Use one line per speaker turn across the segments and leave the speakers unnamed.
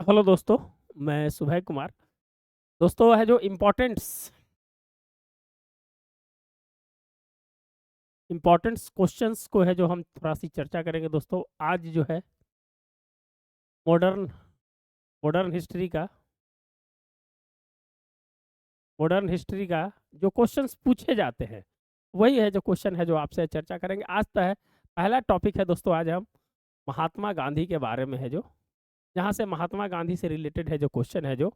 Hello दोस्तों, मैं सुबह कुमार। दोस्तों है जो इम्पोर्टेंट्स क्वेश्चंस को है जो हम थोड़ा-सी चर्चा करेंगे दोस्तों। आज जो है मॉडर्न मॉडर्न हिस्ट्री का मॉडर्न हिस्ट्री का जो क्वेश्चंस पूछे जाते हैं, वही है जो क्वेश्चन है जो आपसे चर्चा करेंगे। आज तो है पहला टॉपिक है दोस्तों, आज हम महात्मा गांधी के बारे में है जो, जहाँ से महात्मा गांधी से रिलेटेड है जो क्वेश्चन है जो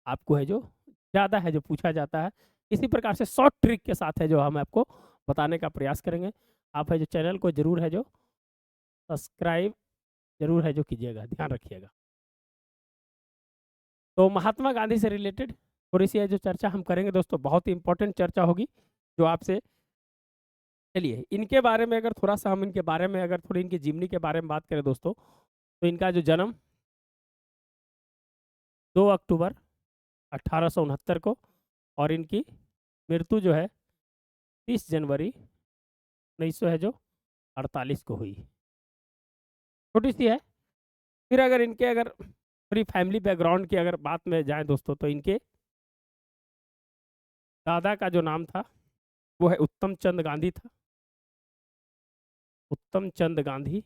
आपको है जो ज़्यादा है जो पूछा जाता है। इसी प्रकार से शॉर्ट ट्रिक के साथ है जो हम आपको बताने का प्रयास करेंगे। आप है जो चैनल को ज़रूर है जो सब्सक्राइब ज़रूर है जो कीजिएगा, ध्यान रखिएगा। तो महात्मा गांधी से रिलेटेड थोड़ी-सी है जो चर्चा हम करेंगे दोस्तों, बहुत ही इम्पोर्टेंट चर्चा होगी जो आपसे। चलिए, इनके बारे में अगर थोड़ा-सा हम इनके बारे में अगर थोड़ी इनकी जीवनी के बारे में बात करें दोस्तों, तो इनका जो जन्म 2 अक्टूबर 1869 को और इनकी मृत्यु जो है 30 जनवरी 1900 है जो 48 को हुई। छोटी-सी है। फिर अगर इनके अगर पूरी फैमिली बैकग्राउंड की अगर बात में जाएँ दोस्तों, तो इनके दादा का जो नाम था, वो है उत्तम चंद गांधी था। उत्तम चंद गांधी।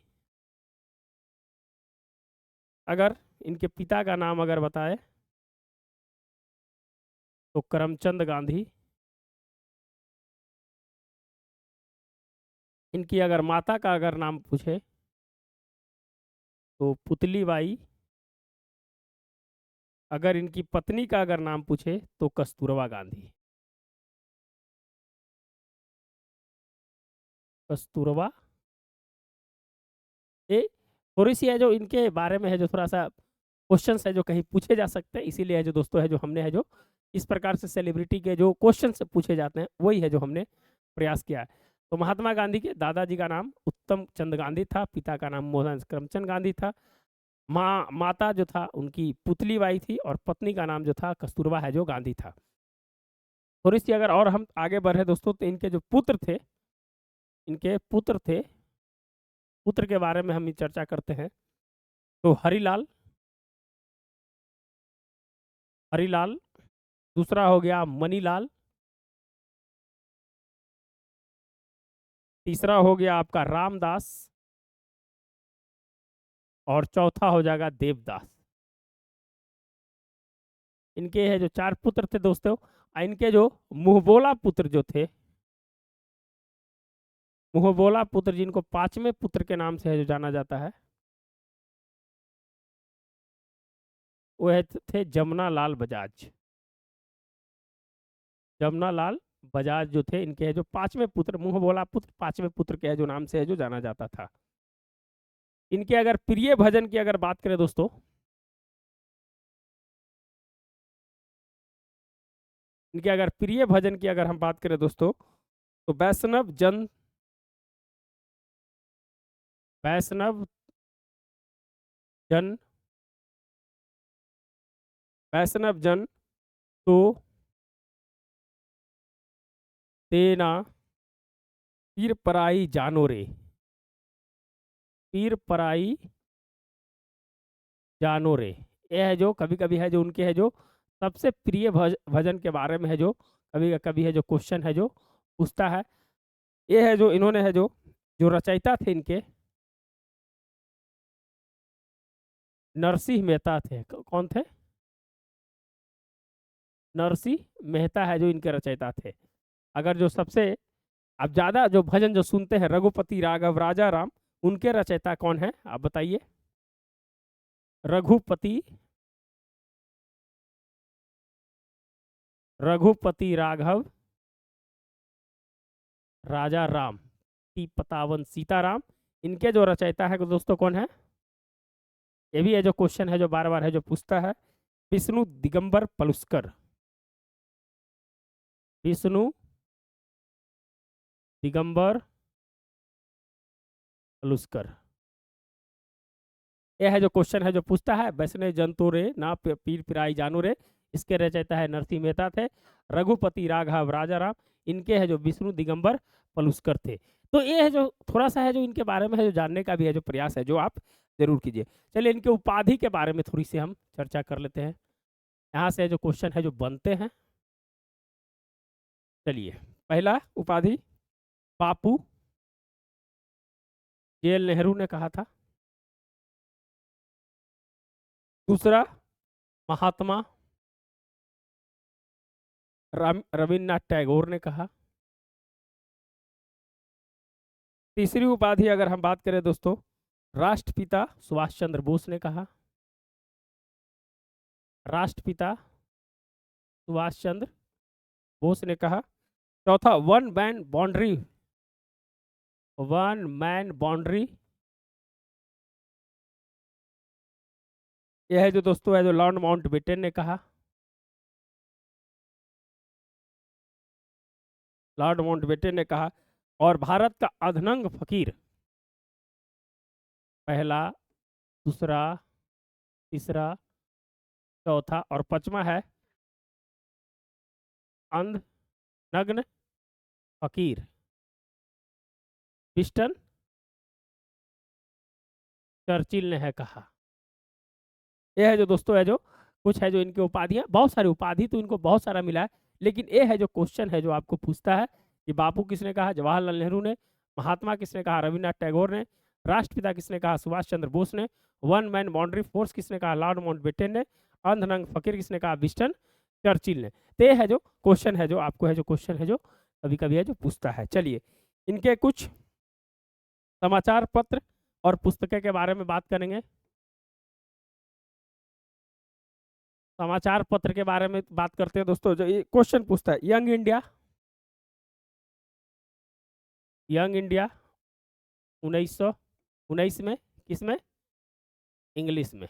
अगर इनके पिता का नाम अगर बताएँ, तो करमचंद गांधी। इनकी अगर माता का अगर नाम पूछे, तो पुतली बाई। अगर इनकी पत्नी का अगर नाम पूछे, तो कस्तूरबा गांधी। कस्तूरबा। ये थोड़ी-सी है जो इनके बारे में है जो थोड़ा-सा क्वेश्चंस है जो कहीं पूछे जा सकते हैं, इसीलिए है जो दोस्तों है जो हमने है जो इस प्रकार से सेलिब्रिटी के जो क्वेश्चन पूछे जाते हैं, वही है जो हमने प्रयास किया है। तो महात्मा गांधी के दादाजी का नाम उत्तम चंद गांधी था, पिता का नाम मोहन करमचंद गांधी था। माता जो था उनकी पुतली बाई थी और पत्नी का नाम जो था कस्तूरबा है जो गांधी था। थोड़ी-सी अगर और हम आगे बढ़े दोस्तों, तो इनके जो पुत्र थे, पुत्र के बारे में हम चर्चा करते हैं। तो हरिलाल। हरिलाल। दूसरा हो गया मनीलाल। तीसरा हो गया आपका रामदास। और चौथा हो जाएगा देवदास। इनके है जो 4 पुत्र थे दोस्तों। इनके जो मुंहबोला पुत्र जो थे, मुंहबोला पुत्र जिनको 5वें पुत्र के नाम से है जो जाना जाता है, वो थे जमुना लाल बजाज। जमुना लाल बजाज जो थे, इनके है जो 5वें पुत्र, मुंहबोला पुत्र 5वें पुत्र के है जो नाम से है जो जाना जाता था। इनके अगर प्रिय भजन की अगर बात करें दोस्तों, इनके अगर प्रिय भजन की अगर हम बात करें दोस्तों, तो वैष्णव जन वैष्णव जन तो तेना पीर पराई जानो रे। पीर पराई जानो रे। ये है जो कभी कभी है जो उनके है जो सबसे प्रिय भजन के बारे में है जो कभी कभी है जो क्वेश्चन है जो पूछता है। ये है जो इन्होंने है जो जो रचयिता थे इनके, नरसिंह मेहता थे। कौन थे? नरसिंह मेहता है जो इनके रचयिता थे। अगर जो सबसे आप ज्यादा जो भजन जो सुनते हैं, रघुपति राघव राजा राम, उनके रचयिता कौन है आप बताइए? रघुपति रघुपति राघव राजा राम टी पतावन सीताराम। इनके जो रचयिता है दोस्तों कौन है? ये भी है जो क्वेश्चन है जो बार बार है जो पूछता है। विष्णु दिगंबर पलुस्कर। विष्णु दिगंबर पलुस्कर। यह है जो क्वेश्चन है जो पूछता है। वैष्णव जंतु रे ना पीर पिराई जानू रे। इसके रचयिता है नरसिंह मेहता थे। रघुपति राघव राजा राम। इनके है जो विष्णु दिगंबर पलुस्कर थे। तो ये है जो थोड़ा-सा है जो इनके बारे में है जो जानने का भी है जो प्रयास है जो आप ज़रूर कीजिए। चलिए इनके उपाधि के बारे में थोड़ी-सी हम चर्चा कर लेते हैं। यहाँ से जो क्वेश्चन है जो बनते हैं। चलिए, पहला उपाधि बापू, जेएल नेहरू ने कहा था। दूसरा महात्मा रविन्द्रनाथ टैगोर ने कहा। तीसरी उपाधि अगर हम बात करें दोस्तों, राष्ट्रपिता सुभाष चंद्र बोस ने कहा। राष्ट्रपिता सुभाष चंद्र बोस ने कहा। चौथा one man boundary, one man boundary, यह है जो दोस्तों है जो लॉर्ड माउंटबेटन ने कहा। लॉर्ड माउंटबेटन ने कहा। और भारत का अधनंग फकीर, पहला, दूसरा, तीसरा, चौथा और पांचवा है अंध नग्न फकीर, विंस्टन चर्चिल ने है कहा। यह है जो दोस्तों है जो कुछ है जो इनकी उपाधियां, बहुत सारी उपाधि तो इनको बहुत सारा मिला है, लेकिन ये है जो क्वेश्चन है जो आपको पूछता है कि बापू किसने कहा, जवाहरलाल नेहरू ने। महात्मा किसने कहा, रविन्द्रनाथ टैगोर ने। राष्ट्रपिता किसने कहा, सुभाष चंद्र बोस ने। वन मैन बाउंड्री फोर्स किसने कहा, लॉर्ड माउंटबेटन ने। अंधनंग फकीर किसने कहा, विंस्टन चर्चिल ने। तो ये है जो क्वेश्चन है जो आपको है जो क्वेश्चन है जो कभी कभी है जो पूछता है। चलिए इनके कुछ समाचार पत्र और पुस्तकें के बारे में बात करेंगे। समाचार पत्र के बारे में बात करते हैं दोस्तों। जो ये क्वेश्चन पूछता है, यंग इंडिया, यंग इंडिया 1919 में, किसमें, इंग्लिश में।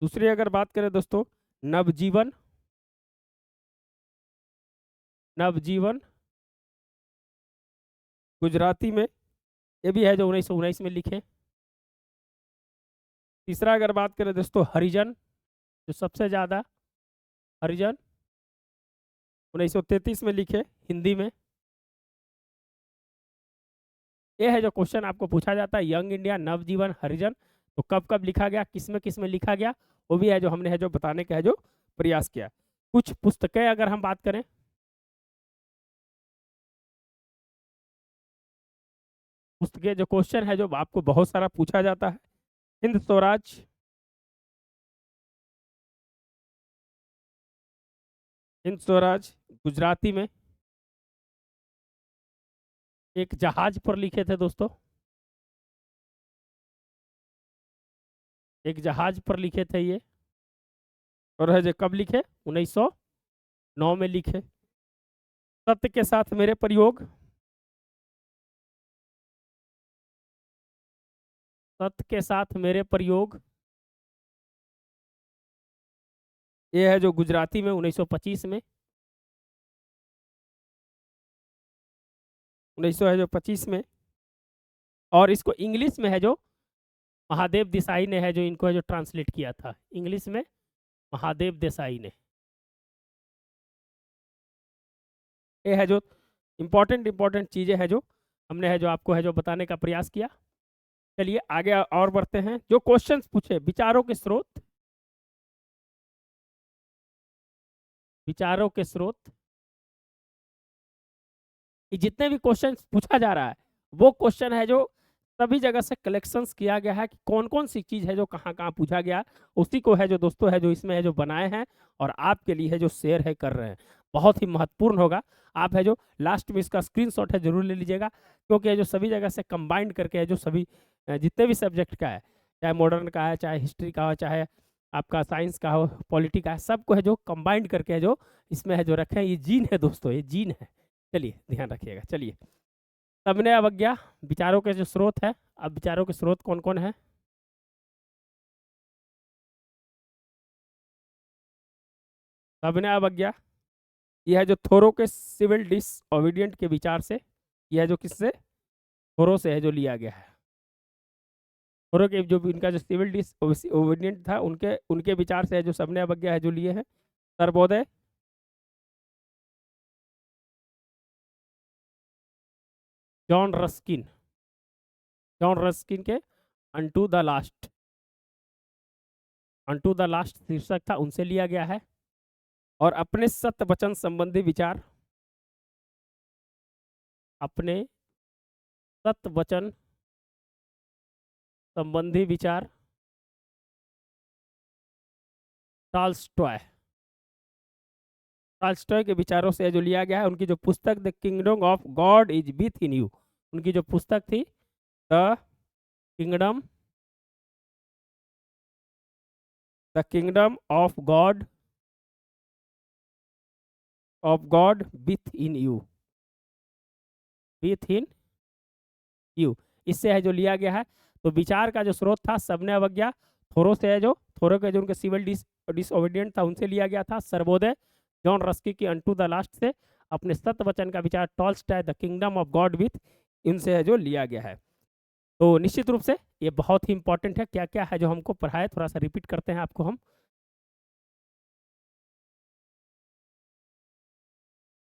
दूसरी अगर बात करें दोस्तों, नवजीवन, नवजीवन गुजराती में, ये भी है जो 1919 में लिखे। तीसरा अगर बात करें दोस्तों, हरिजन, जो सबसे ज्यादा, हरिजन 1933 में लिखे हिंदी में। ये है जो क्वेश्चन आपको पूछा जाता है, यंग इंडिया, नवजीवन, हरिजन, तो कब कब लिखा गया, किस में लिखा गया, वो भी है जो हमने है जो बताने का है जो प्रयास किया। कुछ पुस्तकें अगर हम बात करें, पुस्तकें जो क्वेश्चन है जो आपको बहुत सारा पूछा जाता है, हिंद स्वराज, हिंद स्वराज गुजराती में। एक जहाज पर लिखे थे दोस्तों, एक जहाज पर लिखे थे ये, और है जो कब लिखे, 1909 में लिखे। सत्य के साथ मेरे प्रयोग, सत्य के साथ मेरे प्रयोग, ये है जो गुजराती में 1925 में, 1925 में। और इसको इंग्लिश में है जो महादेव देसाई ने है जो इनको है जो ट्रांसलेट किया था, इंग्लिश में महादेव देसाई ने। ये है जो इम्पोर्टेंट चीजें है जो हमने है जो आपको है जो बताने का प्रयास किया। चलिए आगे और बढ़ते हैं। जो क्वेश्चंस पूछे, विचारों के स्रोत, विचारों के स्रोत, ये जितने भी क्वेश्चन पूछा जा रहा है वो क्वेश्चन है जो सभी जगह से कलेक्शंस किया गया है कि कौन कौन सी चीज है जो कहाँ कहाँ पूछा गया, उसी को है जो दोस्तों है जो इसमें है जो बनाए हैं और आपके लिए है जो शेयर है कर रहे हैं। बहुत ही महत्वपूर्ण होगा। आप है जो लास्ट में इसका स्क्रीनशॉट है जरूर ले लीजिएगा, क्योंकि है जो सभी जगह से कंबाइंड करके है जो सभी जितने भी सब्जेक्ट का है, चाहे मॉडर्न का है, चाहे हिस्ट्री का हो, चाहे आपका साइंस का हो, पॉलिटी का है, सबको है जो कंबाइंड करके है जो इसमें है जो रखें। ये जीन है दोस्तों, ये जीन है। चलिए ध्यान रखिएगा। चलिए, सबने अवज्ञा, विचारों के जो स्रोत है, अब विचारों के स्रोत कौन कौन है, सबने अवज्ञा, यह है जो थोरो के सिविल डिसओबीडिएंट के विचार से, यह जो किससे, थोरो से है जो लिया गया है। थोरो के जो इनका जो सिविल डिसओबीडिएंट था, उनके उनके विचार से है जो सबने अवज्ञा है जो लिए है। Sarvodaya, John Ruskin, John Ruskin के unto the last, unto the last शीर्षक था, उनसे लिया गया है। और अपने सत्य वचन संबंधी विचार, अपने सत्य वचन संबंधी विचार टॉल्स्टॉय, टॉल्स्टॉय के विचारों से जो लिया गया है। उनकी जो पुस्तक the kingdom of God is with in you, उनकी जो पुस्तक थी the kingdom, the kingdom of God with in you, with in you, इससे है जो लिया गया है। तो विचार का जो स्रोत था सबने अवज्ञा, थोरो से है जो, थोरो के जो उनके सिविल डिसओबीडिएंट था उनसे लिया गया था। सर्वोदय जॉन रस्की की अनटू द लास्ट से, अपने सत्य वचन का विचार Tolstoy the kingdom of God with, इनसे है जो लिया गया है। तो निश्चित रूप से ये बहुत ही इंपॉर्टेंट है। क्या क्या है जो हमको पढ़ाए, थोड़ा सा रिपीट करते हैं आपको हम।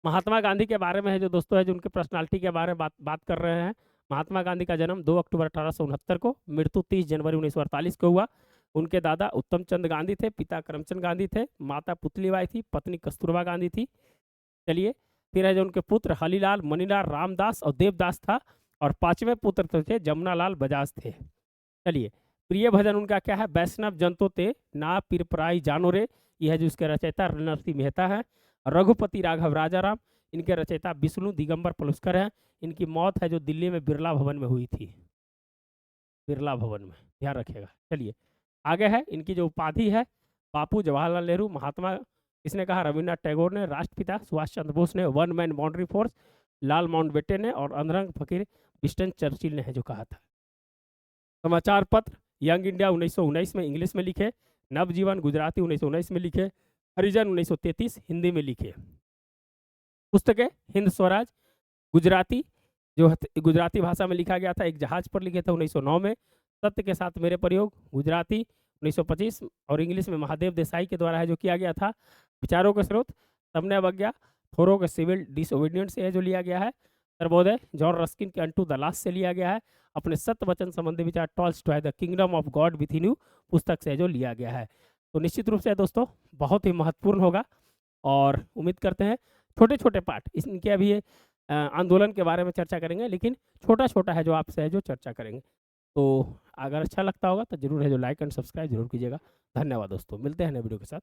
महात्मा गांधी के बारे में है जो दोस्तों है जो उनके पर्सनालिटी के बारे में बात कर रहे हैं। महात्मा गांधी का जन्म 2 अक्टूबर 1869 को, मृत्यु 30 जनवरी 1948 को हुआ। उनके दादा उत्तम चंद गांधी थे, पिता करमचंद गांधी थे, माता पुतलीबाई थी, पत्नी कस्तूरबा गांधी थी। चलिए, फिर है जो उनके पुत्र हलीलाल, मनीलाल, रामदास और देवदास था। और 5वें पुत्र थे जमुनालाल बजाज थे। चलिए, प्रिय भजन उनका क्या है, वैष्णव जनतो ते ना पिरपराई जानो रे, यह है जो इसके रचयिता नरसिंह मेहता है। रघुपति राघव राजाराम, इनके रचयिता विष्णु दिगंबर पलुस्कर हैं। इनकी मौत है जो दिल्ली में बिरला भवन में हुई थी, बिरला भवन में, ध्यान रखिएगा। चलिए आगे है, इनकी जो उपाधि है, बापू जवाहरलाल नेहरू, महात्मा किसने कहा, रविन्द्रनाथ टैगोर ने, राष्ट्रपिता सुभाष चंद्र बोस ने, वन मैन बाउंड्री फोर्स लाल माउंटबेटन ने, और अनरंग फकीर विंस्टन चर्चिल ने है जो कहा था। समाचार पत्र यंग इंडिया 1919 में इंग्लिश में लिखे, नवजीवन गुजराती 1919 में लिखे, हरिजन 1933 हिंदी में लिखे। पुस्तकें हिंद स्वराज गुजराती, जो गुजराती भाषा में लिखा गया था, एक जहाज पर लिखे थे 1909 में। सत्य के साथ मेरे प्रयोग गुजराती 1925, और इंग्लिश में महादेव देसाई के द्वारा है जो किया गया था। विचारों के स्रोत सबने अवज्ञा, थोरो के सिविल डिसओबीडिएंट से है जो लिया गया है। सर्वोदय जॉन रस्किन के अनटू द लास्ट से लिया गया है। अपने सत्य वचन संबंधी विचार Tolstoy the kingdom of God with in you पुस्तक से जो लिया गया है। तो निश्चित रूप से दोस्तों बहुत ही महत्वपूर्ण होगा, और उम्मीद करते हैं छोटे छोटे पार्ट इनके अभी आंदोलन के बारे में चर्चा करेंगे, लेकिन छोटा छोटा है जो आपसे है जो चर्चा करेंगे। तो अगर अच्छा लगता होगा तो जरूर है जो लाइक एंड सब्सक्राइब जरूर कीजिएगा। धन्यवाद दोस्तों, मिलते हैं नए वीडियो के साथ।